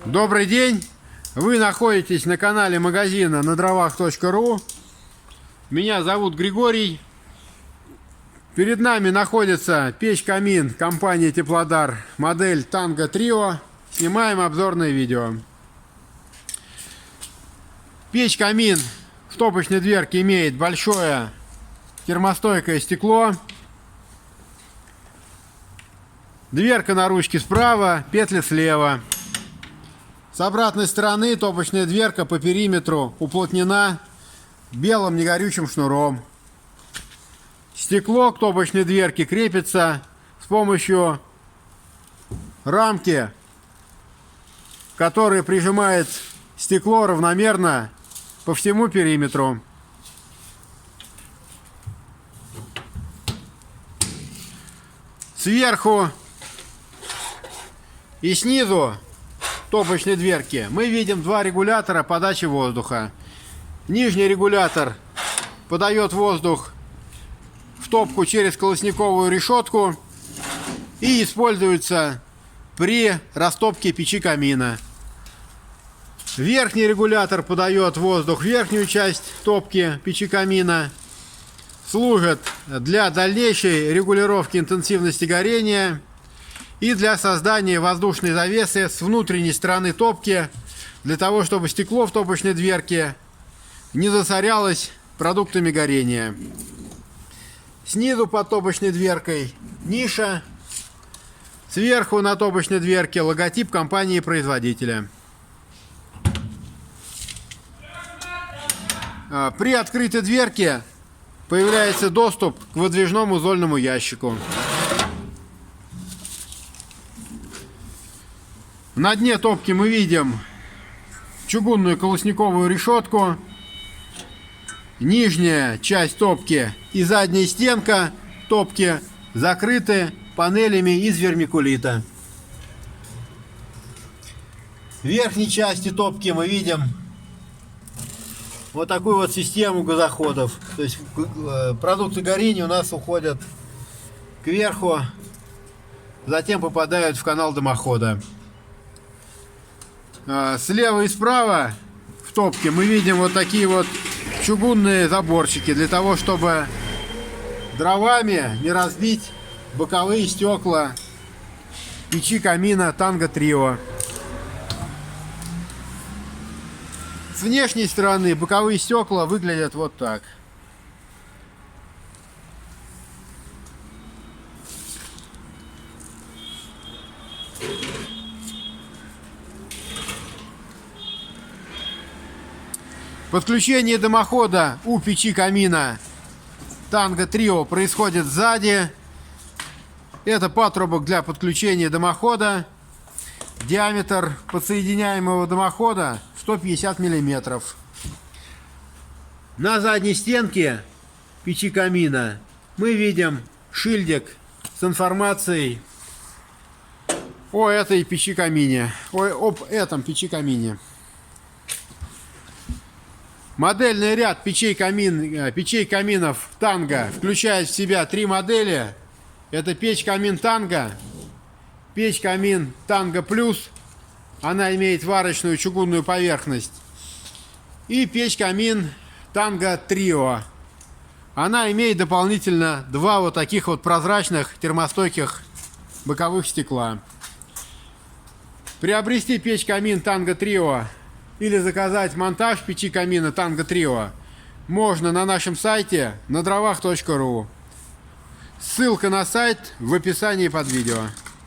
Добрый день! Вы находитесь на канале магазина на дровах.ру. Меня зовут Григорий. Перед нами находится печь-камин компании Теплодар, модель Танго Трио. Снимаем обзорное видео. Печь-камин в топочной дверке имеет большое термостойкое стекло. Дверка на ручке справа, петли слева. С обратной стороны топочная дверка по периметру уплотнена белым негорючим шнуром. Стекло к топочной дверке крепится с помощью рамки, которая прижимает стекло равномерно по всему периметру. Сверху и снизу топочной дверки мы видим два регулятора подачи воздуха. Нижний регулятор подает воздух в топку через колосниковую решетку и используется при растопке печи камина. Верхний регулятор подает воздух в верхнюю часть топки печи камина, служит для дальнейшей регулировки интенсивности горения и для создания воздушной завесы с внутренней стороны топки, для того, чтобы стекло в топочной дверке не засорялось продуктами горения. Снизу под топочной дверкой ниша, сверху на топочной дверке логотип компании-производителя. При открытой дверке появляется доступ к выдвижному зольному ящику. На дне топки мы видим чугунную колосниковую решетку. Нижняя часть топки и задняя стенка топки закрыты панелями из вермикулита. В верхней части топки мы видим вот такую вот систему газоходов. То есть продукты горения у нас уходят кверху, затем попадают в канал дымохода. Слева и справа в топке мы видим вот такие вот чугунные заборчики, для того, чтобы дровами не разбить боковые стекла печи камина Танго Трио. С внешней стороны боковые стекла выглядят вот так. Подключение дымохода у печи камина Танго Трио происходит сзади. Это патрубок для подключения дымохода. Диаметр подсоединяемого дымохода 150 мм. На задней стенке печи камина мы видим шильдик с информацией о этой печи камине, об этом печи камине. Модельный ряд печей каминов Танго включает в себя три модели. Это печь-камин Танго, печь-камин Танго Плюс, она имеет варочную чугунную поверхность, и печь-камин Танго Трио. Она имеет дополнительно два вот таких вот прозрачных термостойких боковых стекла. Приобрести печь-камин Танго Трио или заказать монтаж печи камина Танго Трио можно на нашем сайте на дровах.ру. Ссылка на сайт в описании под видео.